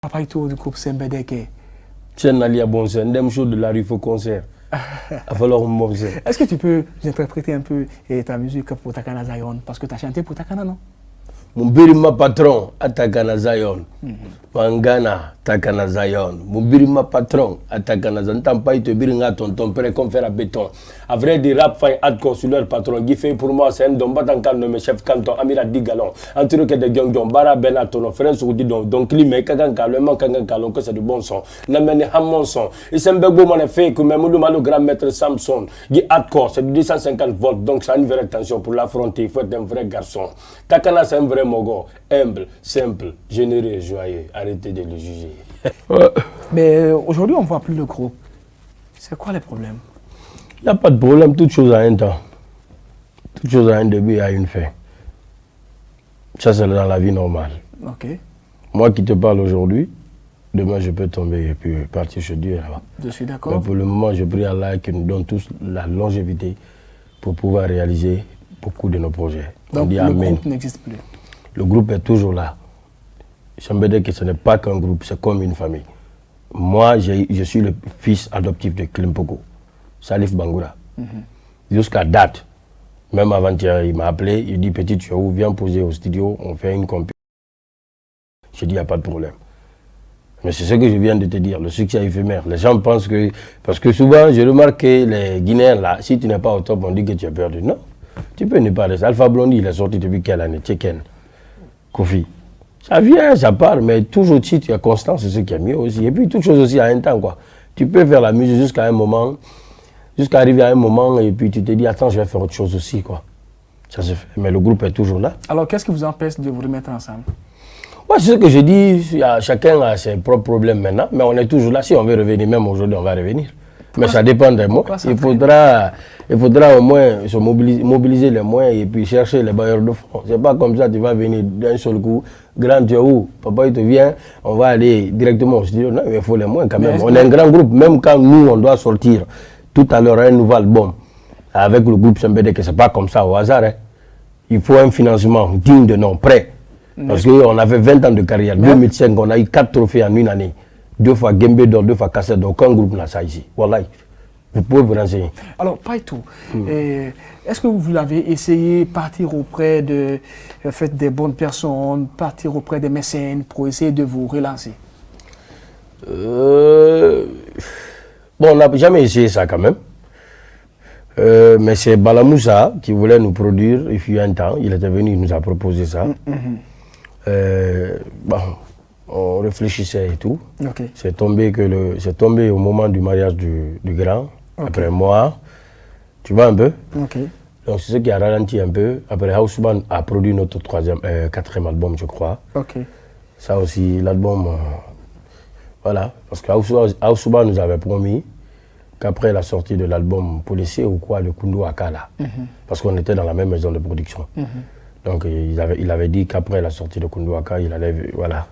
Papa Ito du groupe Sembedeke. Tiens, Nalia Bonser, un show de la rue au concert. Est-ce que tu peux interpréter un peu ta musique pour Takana Zion? Parce que tu as chanté pour Takana, non? Mon birima patron à Takana Zion. Mangana Takana Zion. Mon birima patron à Takana Zion. Tant pas te biringa ton père comme faire à béton. À vrai dire, rap fin ad sur leur patron. Qui fait pour moi, c'est un don batan calme, mes chef canton, Amira 10 gallons. Entre que des gangons, Bara Benaton, frère sur dit donc climat, Kagan Kalman, Kagan Kalon, que c'est du bon son. N'amène Hamon son. Et c'est un bego mon effet que même le grand maître Samson. Qui hardcore, c'est du 250 volts. Donc, ça a une vraie tension pour l'affronter. Il faut être un vrai garçon. Takana, c'est un vrai mogo. Humble, simple, généreux, joyeux. Arrêtez de le juger. Mais aujourd'hui, on ne voit plus le groupe. C'est quoi les problèmes? Il n'y a pas de problème, toute chose a un temps. Toute chose a un début et a une fin. Ça, c'est dans la vie normale. Ok. Moi qui te parle aujourd'hui, demain je peux tomber et puis partir chez Dieu là-bas. Je suis d'accord. Mais pour le moment, je prie à Allah qui nous donne tous la longévité pour pouvoir réaliser beaucoup de nos projets. Donc le groupe n'existe plus. Le groupe est toujours là. Sembedeke, ce n'est pas qu'un groupe, c'est comme une famille. Moi, je suis le fils adoptif de Klimpoko, Salif Bangoura. Jusqu'à date, même avant-hier, il m'a appelé, il dit, petit, tu es où? Viens poser au studio, on fait une compétition. J'ai dit, il n'y a pas de problème. Mais c'est ce que je viens de te dire, le succès éphémère. Les gens pensent que... Parce que souvent, je remarque que les Guinéens, là, si tu n'es pas au top, on dit que tu as perdu. Non, tu peux ne pas rester. Alpha Blondy, il est sorti depuis quelle année? Tchèken, Kofi. Ça vient, ça part, mais toujours si tu es constant, c'est ce qui est mieux aussi. Et puis, toute chose aussi à un temps, quoi. Tu peux faire la musique jusqu'à un moment, jusqu'à arriver à un moment, et puis tu te dis, attends, je vais faire autre chose aussi, quoi. Ça se fait, mais le groupe est toujours là. Alors, qu'est-ce qui vous empêche de vous remettre ensemble? Ouais, c'est ce que je dis, chacun a ses propres problèmes maintenant, mais on est toujours là. Si on veut revenir, même aujourd'hui, on va revenir. Mais ça dépend de moi. Il faudra au moins se mobiliser les moyens et puis chercher les bailleurs de fonds. C'est pas comme ça, tu vas venir d'un seul coup. Grand, tu es où? Papa, il te vient, on va aller directement au studio. Non, il faut les moyens quand même. On est un grand groupe, même quand nous, on doit sortir tout à l'heure un nouvel album avec le groupe Sembedeke, c'est pas comme ça au hasard. Hein. Il faut un financement digne de nom, prêt. Parce qu'on avait 20 ans de carrière. 2005, on a eu 4 trophées en une année. 2 fois Gembe d'or, 2 fois Cassette d'or. Aucun groupe n'a ça ici. Voilà. Vous pouvez vous renseigner. Alors, Paitou, est-ce que vous avez essayé de partir auprès de des bonnes personnes, partir auprès des mécènes pour essayer de vous relancer? Bon, on n'a jamais essayé ça quand même. Mais c'est Balamoussa qui voulait nous produire. Il fut un temps, il était venu, il nous a proposé ça. Bon, on réfléchissait et tout. Okay. C'est tombé au moment du mariage du grand. Okay. Après moi, tu vois un peu. Okay. Donc c'est ce qui a ralenti un peu. Après, Houssouban a produit notre 4e album, je crois. Okay. Ça aussi, l'album, voilà. Parce que Houssouban nous avait promis qu'après la sortie de l'album policier ou quoi, le Koundou Akala, parce qu'on était dans la même maison de production. Donc il avait dit qu'après la sortie de Koundou Akala, il allait, voilà,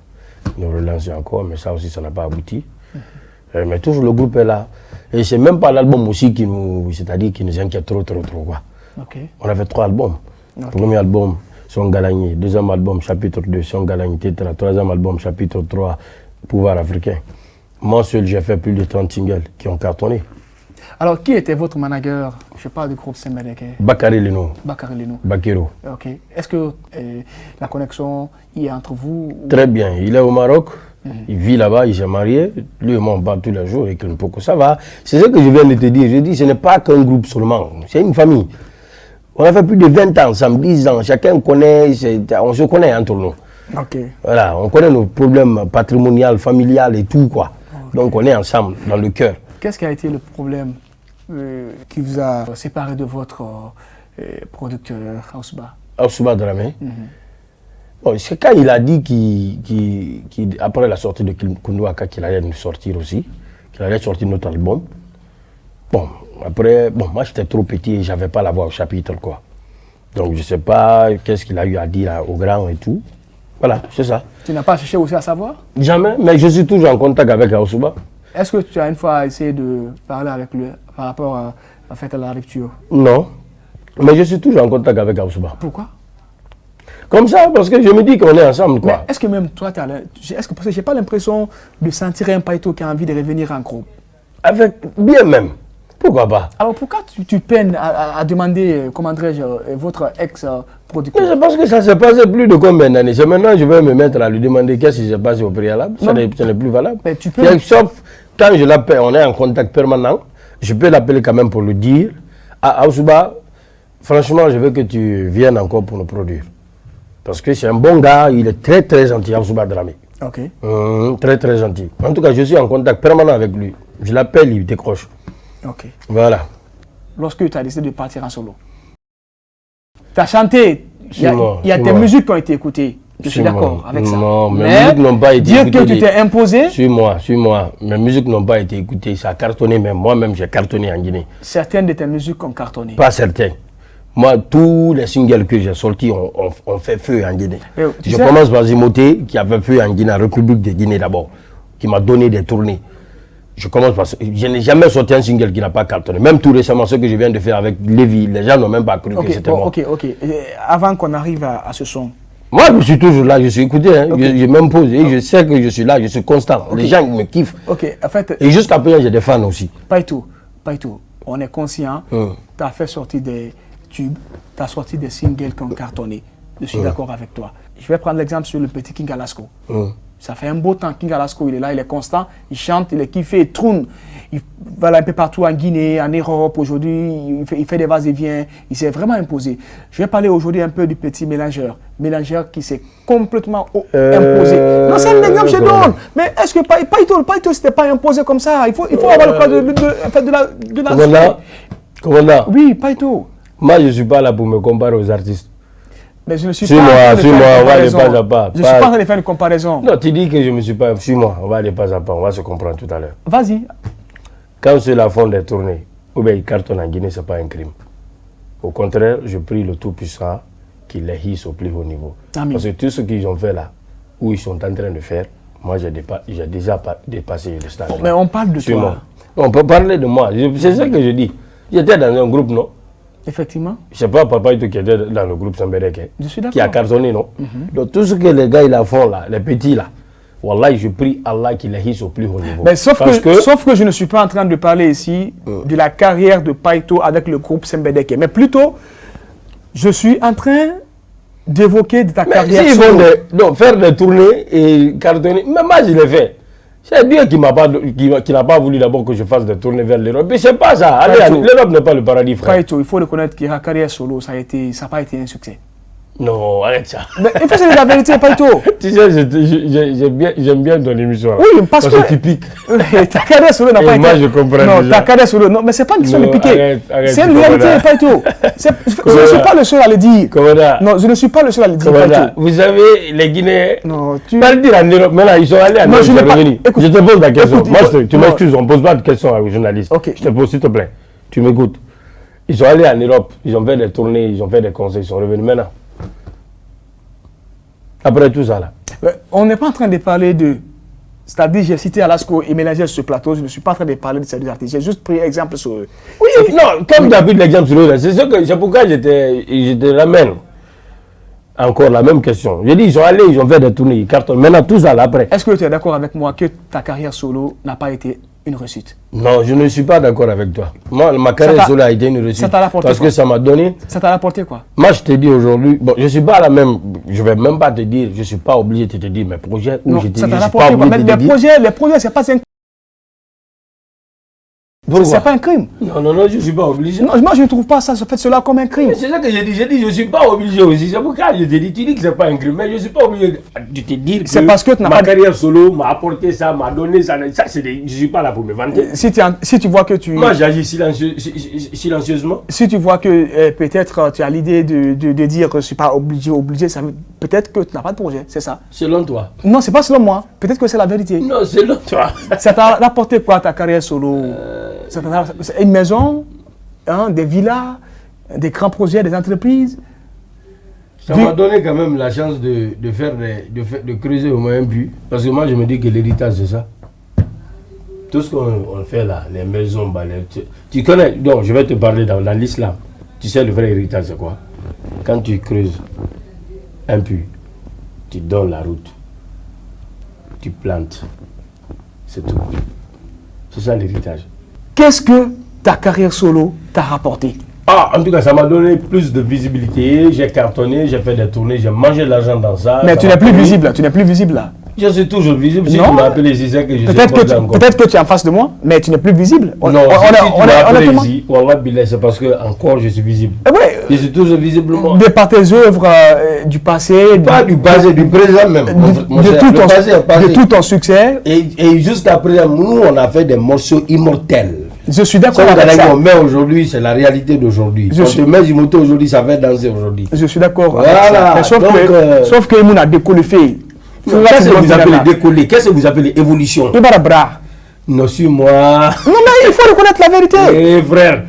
nous relancer encore, mais ça aussi, ça n'a pas abouti. Mais toujours le groupe est là. Et c'est même pas l'album aussi qui nous, c'est-à-dire qui nous inquiète trop, quoi. Okay. On a fait 3 albums. Okay. Premier album, Son Galagné. 2e album, chapitre 2, Son Galagné, Tétra. 3e album, chapitre 3, Pouvoir africain. Moi seul, j'ai fait plus de 30 singles qui ont cartonné. Alors, qui était votre manager? Je parle du groupe Sembedeke. Bakary Leno. Bakary Leno. Bakero. Ok. Est-ce que la connexion y est entre vous? Très bien. Il est au Maroc. Il vit là-bas, il s'est marié. Lui et moi, on parle tous les jours et Klimpoko, ça va. C'est ce que je viens de te dire. Je dis, ce n'est pas qu'un groupe seulement. C'est une famille. On a fait plus de 20 ans, ensemble, 10 ans. Chacun connaît, on se connaît entre nous. Ok. Voilà, on connaît nos problèmes patrimoniaux, familiales et tout, quoi. Okay. Donc, on est ensemble, dans le cœur. Qu'est-ce qui a été le problème qui vous a séparé de votre producteur, Aoussouba? Aoussouba Dramé. Bon, c'est quand il a dit après la sortie de Koundou Aka, qu'il allait nous sortir aussi, qu'il allait sortir notre album. Bon, après, moi j'étais trop petit et j'avais pas la voix au chapitre, quoi. Donc je sais pas qu'est-ce qu'il a eu à dire au grand et tout. Voilà, c'est ça. Tu n'as pas cherché aussi à savoir? Jamais, mais je suis toujours en contact avec Aoussouba. Est-ce que tu as une fois essayé de parler avec lui par rapport à la rupture? Non, mais je suis toujours en contact avec Aoussouba. Pourquoi? Comme ça, parce que je me dis qu'on est ensemble, quoi. Mais est-ce que même toi, est-ce que, parce que j'ai pas l'impression de sentir un Paito qui a envie de revenir en groupe? Avec, bien même. Pourquoi pas? Alors pourquoi tu peines à demander, comment dirais-je, votre ex-producteur? Mais c'est parce que ça s'est passé plus de combien d'années? C'est maintenant que je vais me mettre à lui demander qu'est-ce qui s'est passé au préalable. Ce n'est plus valable. Mais tu peux... Sauf quand je l'appelle, on est en contact permanent, je peux l'appeler quand même pour lui dire, ah, Aoussouba, franchement, je veux que tu viennes encore pour nous produire. Parce que c'est un bon gars, il est très très gentil, Aoussouba Dramé. Ok. Très très gentil. En tout cas, je suis en contact permanent avec lui. Je l'appelle, il décroche. Ok. Voilà. Lorsque tu as décidé de partir en solo, tu as chanté, il y a tes moi. musiques qui ont été écoutées. Je suis d'accord avec ça. Non, mes musiques n'ont pas été dire écoutées. que tu t'es imposé. Suis-moi. Mes musiques n'ont pas été écoutées. Ça a cartonné même. Moi-même, j'ai cartonné en Guinée. Certaines de tes musiques ont cartonné. Pas certaines. Moi, tous les singles que j'ai sortis ont fait feu en Guinée. Je commence par Zimoté, qui a fait feu en Guinée, en République de Guinée d'abord, qui m'a donné des tournées. Je commence par... Je n'ai jamais sorti un single qui n'a pas cartonné. Même tout récemment, ce que je viens de faire avec Lévi, les gens n'ont même pas cru que c'était moi. Ok. Avant qu'on arrive à ce son. Moi, je suis toujours là, je suis écouté, hein. Je m'impose et je sais que je suis là, je suis constant. Les gens me kiffent. En fait... Et jusqu'à présent, j'ai des fans aussi. Pas tout. On est conscient. Tu as fait sortir des tubes, tu as sorti des singles qui ont cartonné. Je suis d'accord avec toi. Je vais prendre l'exemple sur le petit King Alasco. Ça fait un beau temps. King Alasco, il est là, il est constant, il chante, il est kiffé, il tourne. Il va un peu partout en Guinée, en Europe. Aujourd'hui, il fait des vas-et-vient. Il s'est vraiment imposé. Je vais parler aujourd'hui un peu du petit mélangeur. Mélangeur qui s'est complètement imposé. Non, c'est un exemple, je donne. Mais est-ce que Paito s'était pas imposé comme ça? Il faut avoir le cas de la Commandant. Oui, Paito. Moi, je ne suis pas là pour me comparer aux artistes. Mais je ne suis pas en train de faire une comparaison. Je ne suis pas en train de faire une comparaison. Non, tu dis que je ne me suis pas... Suis-moi, on va aller pas à pas, on va se comprendre tout à l'heure. Vas-y. Quand ceux-là font des tournées, ou bien ils cartonnent en Guinée, ce n'est pas un crime. Au contraire, je prie le Tout-Puissant qu'il les hisse au plus haut niveau. Amen. Parce que tout ce qu'ils ont fait là, où ils sont en train de faire, moi j'ai déjà dépassé le stade. Mais on parle de toi. On peut parler de moi. C'est ça que je dis. J'étais dans un groupe, non? Effectivement. Je ne sais pas, papa qui était dans le groupe Sambedeke, qui a cartonné, non? Donc tout ce que les gars ils font là, les petits là, Wallah, je prie Allah qu'il les hisse au plus haut niveau. Mais sauf que je ne suis pas en train de parler ici de la carrière de Paito avec le groupe Sambedeke, mais plutôt, je suis en train d'évoquer de ta carrière. Si ils vont faire des tournées et cartonner, même moi je l'ai fait. C'est Dieu qui n'a pas voulu d'abord que je fasse des tournées vers l'Europe. Mais c'est pas ça. L'Europe n'est pas le paradis, frère. Paito, il faut reconnaître que la carrière solo, ça n'a pas été un succès. Non, arrête ça. Mais il faut se dire la vérité, Paito. Tu sais, j'aime bien ton émission. Oui, parce que tu piques. Ta carrière solo n'a pas été... Moi, je comprends. Non, déjà. Ta carrière solo, non, mais c'est pas une question de piquer. C'est une réalité, Paito. Je ne suis pas le seul à le dire. Non, je ne suis pas le seul à le dire, Paito. Vous savez, les Guinéens... Non, pas le dire en Europe. Maintenant, ils sont allés en Europe, ils sont revenus. Je te pose la question. Moi, tu m'excuses, on ne pose pas de questions aux journalistes. Je te pose, s'il te plaît. Tu m'écoutes. Ils sont allés en Europe, ils ont fait des tournées, ils ont fait des concerts, ils sont revenus maintenant. Après tout ça là. On n'est pas en train de parler de... C'est-à-dire, j'ai cité Alasco et mélangé sur ce plateau, je ne suis pas en train de parler de ces deux artistes. J'ai juste pris exemple sur eux. Oui, non, comme tu as pris l'exemple sur eux, c'est pourquoi je te ramène encore la même question. Je dis, ils sont allés, ils ont fait des tournées, ils cartonnent. Maintenant, tout ça là après. Est-ce que tu es d'accord avec moi que ta carrière solo n'a pas été une réussite? Non, je ne suis pas d'accord avec toi. Moi, ma carrière solo a été une réussite. Ça t'a rapporté parce que ça m'a donné... Ça t'a rapporté quoi? Moi, je te dis aujourd'hui... Bon, je ne suis pas la même... Je ne vais même pas te dire... Je ne suis pas obligé de te dire mes projets. Non, ça t'a rapporté quoi? Mais les projets, c'est pas un... C'est pas un crime. Non, je ne suis pas obligé. Non, moi, je ne trouve pas ça, fait cela comme un crime. C'est ça que j'ai dit. J'ai dit, je ne suis pas obligé aussi. C'est pourquoi je te dis, tu dis que ce n'est pas un crime. Mais je ne suis pas obligé de te dire que, parce que ma carrière solo m'a apporté ça, m'a donné ça. Je ne suis pas là pour me vanter. Si tu vois que tu... Moi, j'agis silencieusement. Si tu vois que peut-être tu as l'idée de dire que je ne suis pas obligé, ça peut-être que tu n'as pas de projet, c'est ça. Selon toi? Non, c'est pas selon moi. Peut-être que c'est la vérité. Non, selon toi. Ça t'a rapporté quoi ta carrière solo? Une maison, des villas, des grands projets, des entreprises. Ça m'a donné quand même la chance de creuser au moins un but. Parce que moi, je me dis que l'héritage, c'est ça. Tout ce qu'on fait là, les maisons, tu connais, donc je vais te parler dans l'islam. Tu sais le vrai héritage, c'est quoi? Quand tu creuses un puits. Tu donnes la route. Tu plantes. C'est tout. C'est ça l'héritage. Qu'est-ce que ta carrière solo t'a rapporté? Ah, en tout cas, ça m'a donné plus de visibilité. J'ai cartonné, j'ai fait des tournées, j'ai mangé de l'argent dans ça. Mais tu n'es plus visible là, tu n'es plus visible là. Je suis toujours visible. Si non, tu m'appelles ici, c'est que je peut-être que tu es en face de moi, mais tu n'es plus visible. Non, si ici, c'est parce que encore je suis visible. Ouais, je suis toujours visible moi. De par tes œuvres du passé. Pas du passé, du présent même. De tout ton succès. Et juste après, nous, on a fait des morceaux immortels. Je suis d'accord avec ça. Mais aujourd'hui, c'est la réalité d'aujourd'hui. Quand tu mets Jimoto aujourd'hui, ça va danser aujourd'hui. Je suis d'accord avec ça. Mais sauf que Mouna a décollé. Qu'est-ce que vous appelez décoller? Qu'est-ce que vous appelez évolution? Non, suis-moi. Non, mais il faut reconnaître la vérité. Eh frère,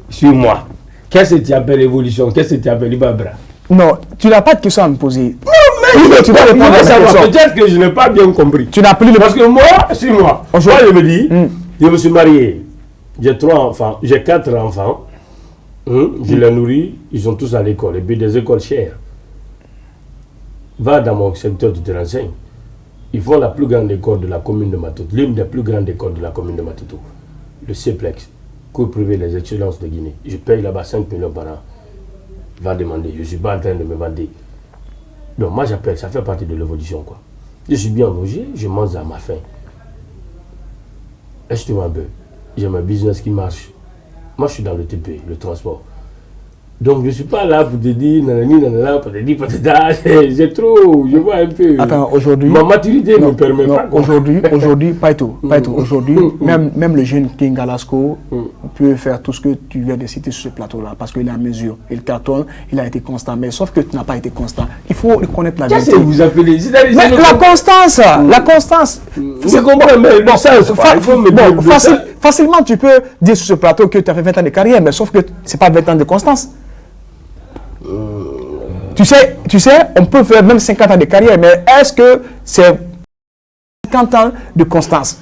suis-moi. Qu'est-ce que tu appelles évolution? Qu'est-ce que tu appelles Ibabra? Non, tu n'as pas de question à me poser. Non, mais tu dois répondre à ça. Peut-être que je n'ai pas bien compris. Tu n'as plus le... Parce que moi, suis-moi. Moi, je me dis, je me suis marié. J'ai 3 enfants. J'ai 4 enfants. Je les nourris. Ils sont tous à l'école. Et puis des écoles chères. Va dans mon secteur, tu te renseignes. Ils font la plus grande école de la commune de Matoto, l'une des plus grandes écoles de la commune de Matoto, le CEPLEX, cours privé des excellences de Guinée. Je paye là-bas 5 millions par an. Va demander, je ne suis pas en train de me vendre. Donc moi j'appelle, ça fait partie de l'évolution quoi. Je suis bien logé, je mange à ma faim. Est-ce que tu vois un peu? J'ai un business qui marche. Moi je suis dans le TP, le transport. Donc je ne suis pas là pour te dire nanani nanana, pour te dire j'ai trop, je vois un peu. Attends, aujourd'hui. Ma maturité ne me permet pas. Aujourd'hui, pas tout. Aujourd'hui, même le jeune King Alasco peut faire tout ce que tu viens de citer sur ce plateau-là, parce qu'il est à mesure. Il cartonne, il a été constant. Mais sauf que tu n'as pas été constant. Il faut reconnaître la vérité. Qu'est-ce que vous appelez? Mais la constance, la constance. C'est comprendre, mais le sens. Facilement, tu peux dire sur ce plateau que tu as fait 20 ans de carrière, mais sauf que ce n'est pas 20 ans de constance. Tu sais, on peut faire même 50 ans de carrière, mais est-ce que c'est 50 ans de constance?